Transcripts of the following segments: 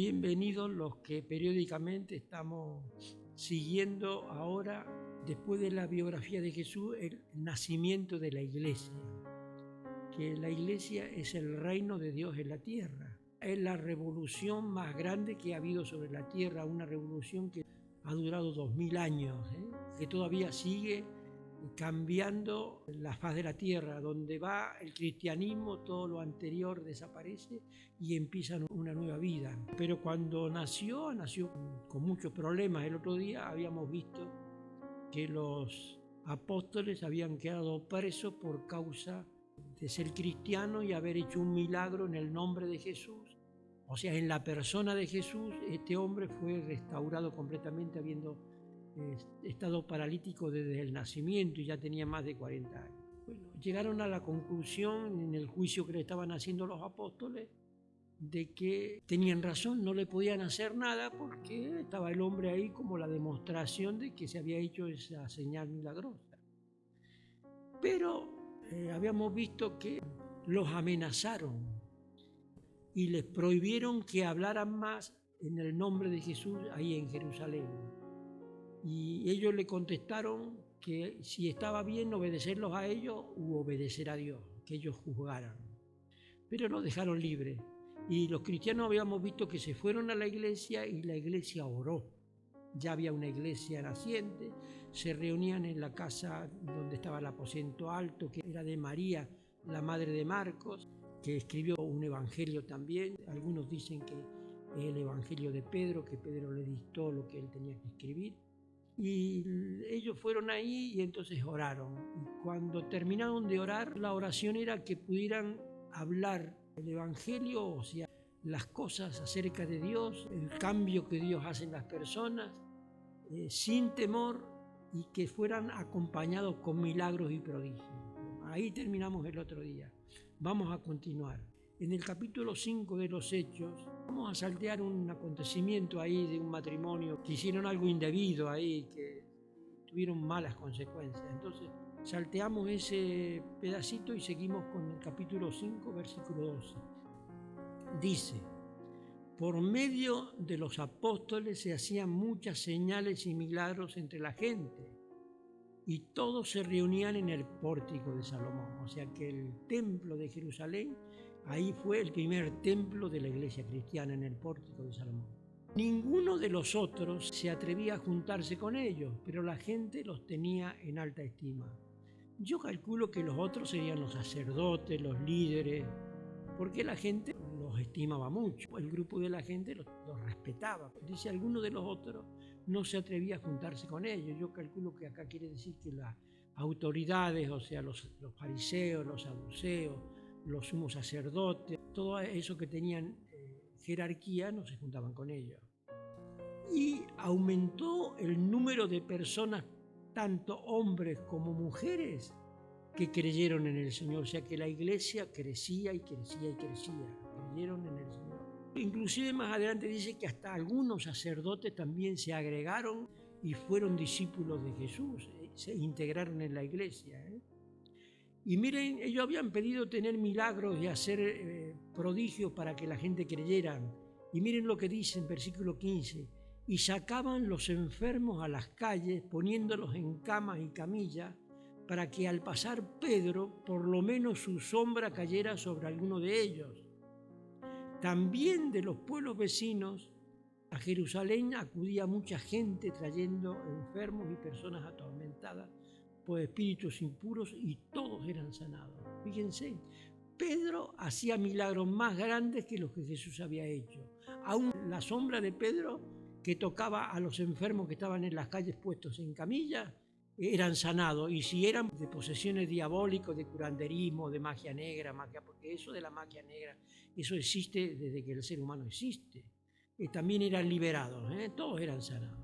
Bienvenidos los que periódicamente estamos siguiendo ahora, después de la biografía de Jesús, el nacimiento de la iglesia. Que la iglesia es el reino de Dios en la tierra. Es la revolución más grande que ha habido sobre la tierra, una revolución que ha durado 2000 años, que todavía sigue cambiando la faz de la tierra. Donde va el cristianismo, todo lo anterior desaparece y empieza una nueva vida. Pero cuando nació con muchos problemas. El otro día habíamos visto que los apóstoles habían quedado presos por causa de ser cristianos y haber hecho un milagro en el nombre de Jesús. O sea, en la persona de Jesús, este hombre fue restaurado completamente, habiendo estado paralítico desde el nacimiento y ya tenía más de 40 años. Bueno, llegaron a la conclusión en el juicio que le estaban haciendo los apóstoles de que tenían razón, no le podían hacer nada porque estaba el hombre ahí como la demostración de que se había hecho esa señal milagrosa. Pero habíamos visto que los amenazaron y les prohibieron que hablaran más en el nombre de Jesús ahí en Jerusalén. Y ellos le contestaron que si estaba bien obedecerlos a ellos u obedecer a Dios, que ellos juzgaran. Pero los dejaron libres. Y los cristianos habíamos visto que se fueron a la iglesia y la iglesia oró. Ya había una iglesia naciente, se reunían en la casa donde estaba el aposento alto, que era de María, la madre de Marcos, que escribió un evangelio también. Algunos dicen que es el evangelio de Pedro, que Pedro le dictó lo que él tenía que escribir. Y ellos fueron ahí y entonces oraron. Y cuando terminaron de orar, la oración era que pudieran hablar el evangelio, o sea, las cosas acerca de Dios, el cambio que Dios hace en las personas, sin temor, y que fueran acompañados con milagros y prodigios. Ahí terminamos el otro día. Vamos a continuar. En el capítulo 5 de los Hechos, vamos a saltear un acontecimiento ahí de un matrimonio que hicieron algo indebido ahí, que tuvieron malas consecuencias. Entonces, salteamos ese pedacito y seguimos con el capítulo 5, versículo 12. Dice: por medio de los apóstoles se hacían muchas señales y milagros entre la gente, y todos se reunían en el pórtico de Salomón. O sea que el templo de Jerusalén, ahí fue el primer templo de la iglesia cristiana, en el pórtico de Salomón. Ninguno de los otros se atrevía a juntarse con ellos, pero la gente los tenía en alta estima. Yo calculo que los otros serían los sacerdotes, los líderes, porque la gente los estimaba mucho. El grupo de la gente los respetaba. Dice, alguno de los otros no se atrevía a juntarse con ellos. Yo calculo que acá quiere decir que las autoridades, o sea, los fariseos, los saduceos, los sumos sacerdotes, todo eso que tenían jerarquía, no se juntaban con ellos. Y aumentó el número de personas, tanto hombres como mujeres, que creyeron en el Señor. O sea que la iglesia crecía y crecía y crecía. Creyeron en el Señor. Inclusive más adelante dice que hasta algunos sacerdotes también se agregaron y fueron discípulos de Jesús, se integraron en la iglesia. Y miren, ellos habían pedido tener milagros y hacer prodigios para que la gente creyera. Y miren lo que dice en versículo 15. Y sacaban los enfermos a las calles, poniéndolos en camas y camillas, para que al pasar Pedro, por lo menos su sombra cayera sobre alguno de ellos. También de los pueblos vecinos a Jerusalén acudía mucha gente trayendo enfermos y personas atormentadas por espíritus impuros, y todos eran sanados. Fíjense, Pedro hacía milagros más grandes que los que Jesús había hecho. Aún la sombra de Pedro, que tocaba a los enfermos que estaban en las calles puestos en camillas, eran sanados. Y si eran de posesiones diabólicas, de curanderismo, de magia negra, porque eso de la magia negra, eso existe desde que el ser humano existe. También eran liberados, todos eran sanados.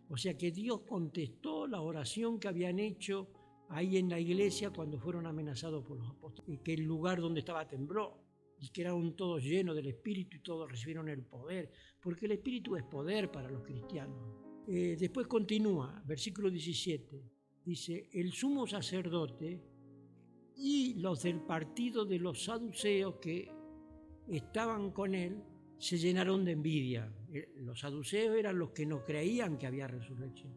O sea que Dios contestó la oración que habían hecho ahí en la iglesia cuando fueron amenazados por los apóstoles, y que el lugar donde estaba tembló, y que eran todos llenos del Espíritu y todos recibieron el poder, porque el Espíritu es poder para los cristianos. Después continúa, versículo 17, dice: el sumo sacerdote y los del partido de los saduceos que estaban con él se llenaron de envidia. Los saduceos eran los que no creían que había resurrección.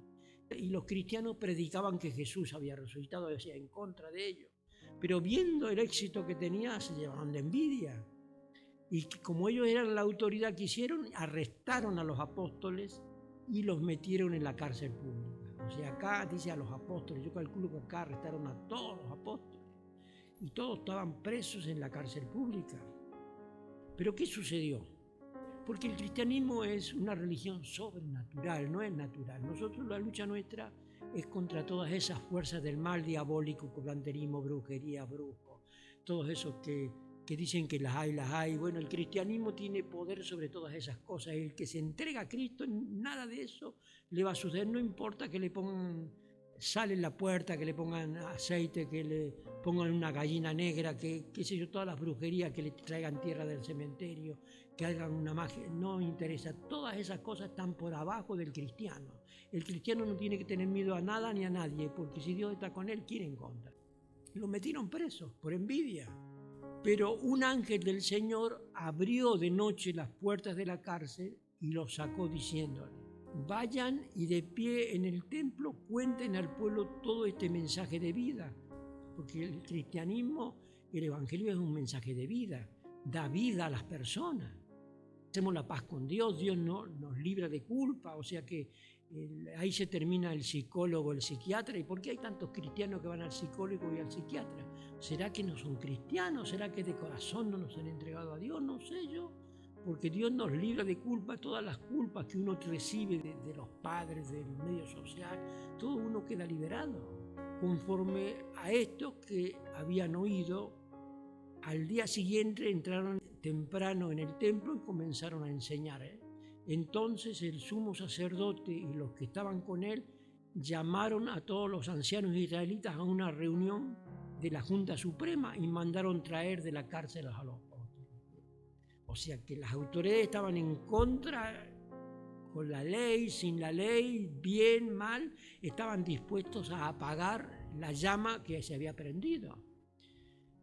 Y los cristianos predicaban que Jesús había resucitado, decía, en contra de ellos. Pero viendo el éxito que tenía, se llevaban de envidia. Y como ellos eran la autoridad que hicieron, arrestaron a los apóstoles y los metieron en la cárcel pública. O sea, acá dice a los apóstoles, yo calculo que acá arrestaron a todos los apóstoles. Y todos estaban presos en la cárcel pública. ¿Pero qué sucedió? Porque el cristianismo es una religión sobrenatural, no es natural. Nosotros, la lucha nuestra es contra todas esas fuerzas del mal diabólico, curanderismo, brujería, brujos, todos esos que dicen que las hay. Bueno, el cristianismo tiene poder sobre todas esas cosas. El que se entrega a Cristo, nada de eso le va a suceder. No importa que le pongan sal en la puerta, que le pongan aceite, que le pongan una gallina negra, que qué sé yo, todas las brujerías, que le traigan tierra del cementerio, que hagan una magia, no interesa. Todas esas cosas están por abajo del cristiano. El cristiano no tiene que tener miedo a nada ni a nadie, porque si Dios está con él, ¿quién en contra? Lo metieron preso por envidia. Pero un ángel del Señor abrió de noche las puertas de la cárcel y los sacó diciéndole: vayan y de pie en el templo cuenten al pueblo todo este mensaje de vida. Porque el cristianismo, el evangelio es un mensaje de vida, da vida a las personas. Hacemos la paz con Dios, Dios nos libra de culpa, o sea que ahí se termina el psicólogo, el psiquiatra. ¿Y por qué hay tantos cristianos que van al psicólogo y al psiquiatra? ¿Será que no son cristianos? ¿Será que de corazón no nos han entregado a Dios? No sé yo, porque Dios nos libra de culpa, todas las culpas que uno recibe de los padres, del medio social, todo uno queda liberado. Conforme a estos que habían oído, al día siguiente entraron temprano en el templo y comenzaron a enseñar. Entonces el sumo sacerdote y los que estaban con él llamaron a todos los ancianos israelitas a una reunión de la Junta Suprema y mandaron traer de la cárcel a los apóstoles. O sea que las autoridades estaban en contra, con la ley, sin la ley, bien, mal, estaban dispuestos a apagar la llama que se había prendido.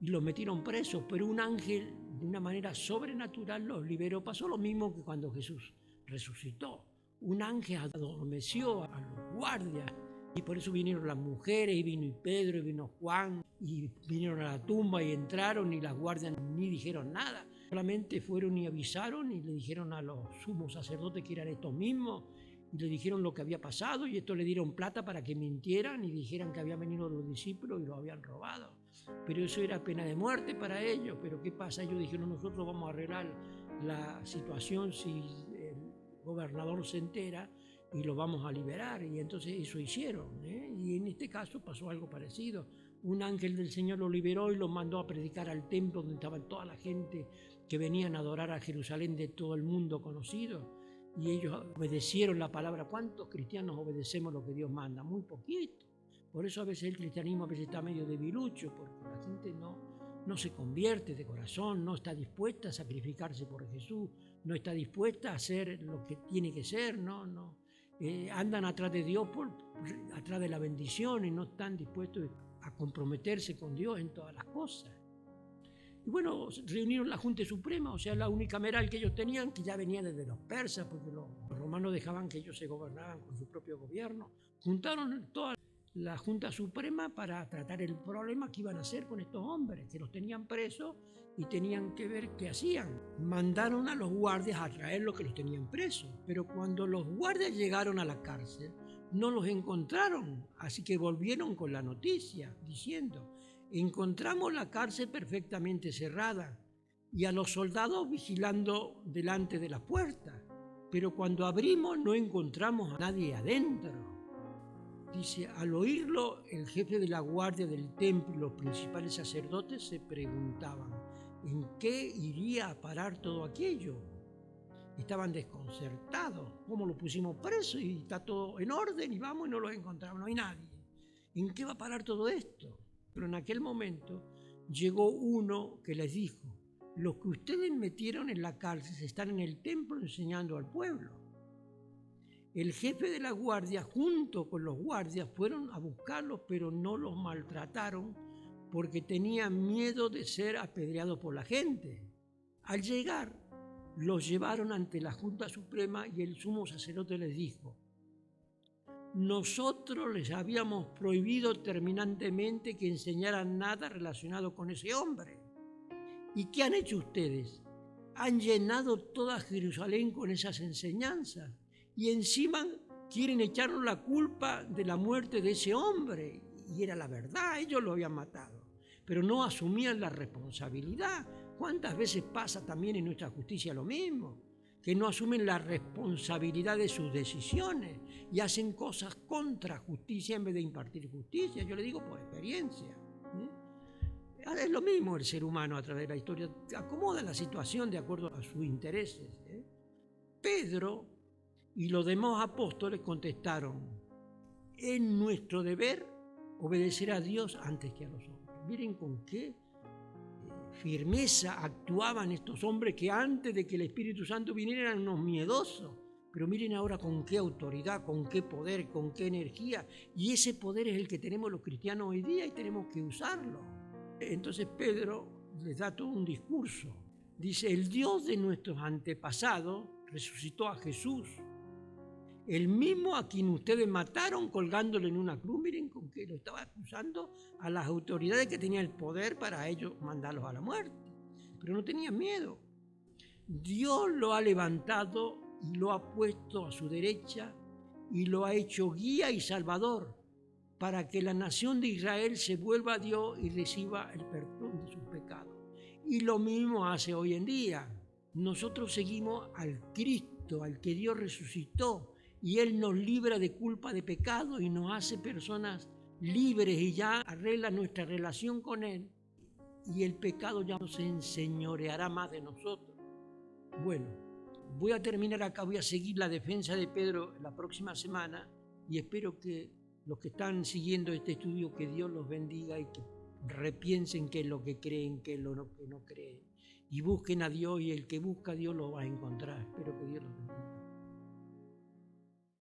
Y los metieron presos, pero un ángel de una manera sobrenatural los liberó. Pasó lo mismo que cuando Jesús resucitó. Un ángel adormeció a los guardias y por eso vinieron las mujeres, y vino Pedro, y vino Juan, y vinieron a la tumba y entraron, y las guardias ni dijeron nada. Solamente fueron y avisaron y le dijeron a los sumos sacerdotes que eran estos mismos, y le dijeron lo que había pasado, y estos le dieron plata para que mintieran y dijeran que habían venido los discípulos y los habían robado. Pero eso era pena de muerte para ellos. Pero ¿qué pasa? Ellos dijeron: nosotros vamos a arreglar la situación si el gobernador se entera y lo vamos a liberar. Y entonces eso hicieron, Y en este caso pasó algo parecido. Un ángel del Señor lo liberó y lo mandó a predicar al templo donde estaba toda la gente que venían a adorar a Jerusalén de todo el mundo conocido. Y ellos obedecieron la palabra. ¿Cuántos cristianos obedecemos lo que Dios manda? Muy poquito. Por eso a veces el cristianismo a veces está medio debilucho, porque la gente no se convierte de corazón, no está dispuesta a sacrificarse por Jesús, no está dispuesta a hacer lo que tiene que ser, andan atrás de Dios, atrás de la bendición, y no están dispuestos a comprometerse con Dios en todas las cosas. Y bueno, reunieron la Junta Suprema, o sea, la unicameral que ellos tenían, que ya venía desde los persas, porque los romanos dejaban que ellos se gobernaran con su propio gobierno. Juntaron toda la Junta Suprema para tratar el problema que iban a hacer con estos hombres, que los tenían presos y tenían que ver qué hacían. Mandaron a los guardias a traer lo que los tenían presos, pero cuando los guardias llegaron a la cárcel, no los encontraron, así que volvieron con la noticia diciendo: encontramos la cárcel perfectamente cerrada y a los soldados vigilando delante de la puerta, pero cuando abrimos no encontramos a nadie adentro. Dice: al oírlo, el jefe de la guardia del templo y los principales sacerdotes se preguntaban en qué iría a parar todo aquello. Estaban desconcertados. ¿Cómo lo pusimos preso y está todo en orden y vamos y no lo encontramos? No hay nadie. ¿En qué va a parar todo esto? Pero en aquel momento llegó uno que les dijo: los que ustedes metieron en la cárcel están en el templo enseñando al pueblo. El jefe de la guardia junto con los guardias fueron a buscarlos, pero no los maltrataron porque tenían miedo de ser apedreados por la gente. Al llegar, los llevaron ante la Junta Suprema y el sumo sacerdote les dijo: nosotros les habíamos prohibido terminantemente que enseñaran nada relacionado con ese hombre. ¿Y qué han hecho ustedes? Han llenado toda Jerusalén con esas enseñanzas y encima quieren echarnos la culpa de la muerte de ese hombre. Y era la verdad, ellos lo habían matado, pero no asumían la responsabilidad. ¿Cuántas veces pasa también en nuestra justicia lo mismo? Que no asumen la responsabilidad de sus decisiones y hacen cosas contra justicia en vez de impartir justicia. Yo le digo por experiencia. Es lo mismo el ser humano a través de la historia, acomoda la situación de acuerdo a sus intereses. Pedro y los demás apóstoles contestaron: es nuestro deber obedecer a Dios antes que a los hombres. Miren con qué firmeza actuaban estos hombres que antes de que el Espíritu Santo viniera eran unos miedosos. Pero miren ahora con qué autoridad, con qué poder, con qué energía. Y ese poder es el que tenemos los cristianos hoy día y tenemos que usarlo. Entonces Pedro les da todo un discurso. Dice: el Dios de nuestros antepasados resucitó a Jesús, el mismo a quien ustedes mataron colgándolo en una cruz. Miren con qué lo estaba acusando a las autoridades que tenían el poder para ellos mandarlos a la muerte. Pero no tenían miedo. Dios lo ha levantado y lo ha puesto a su derecha y lo ha hecho guía y salvador, para que la nación de Israel se vuelva a Dios y reciba el perdón de sus pecados. Y lo mismo hace hoy en día. Nosotros seguimos al Cristo, al que Dios resucitó, y Él nos libra de culpa de pecado y nos hace personas libres y ya arregla nuestra relación con Él, y el pecado ya no se enseñoreará más de nosotros. Bueno, voy a terminar acá, voy a seguir la defensa de Pedro la próxima semana y espero que los que están siguiendo este estudio, que Dios los bendiga y que repiensen qué es lo que creen, qué es lo que no creen, y busquen a Dios, y el que busca a Dios lo va a encontrar. Espero que Dios los bendiga.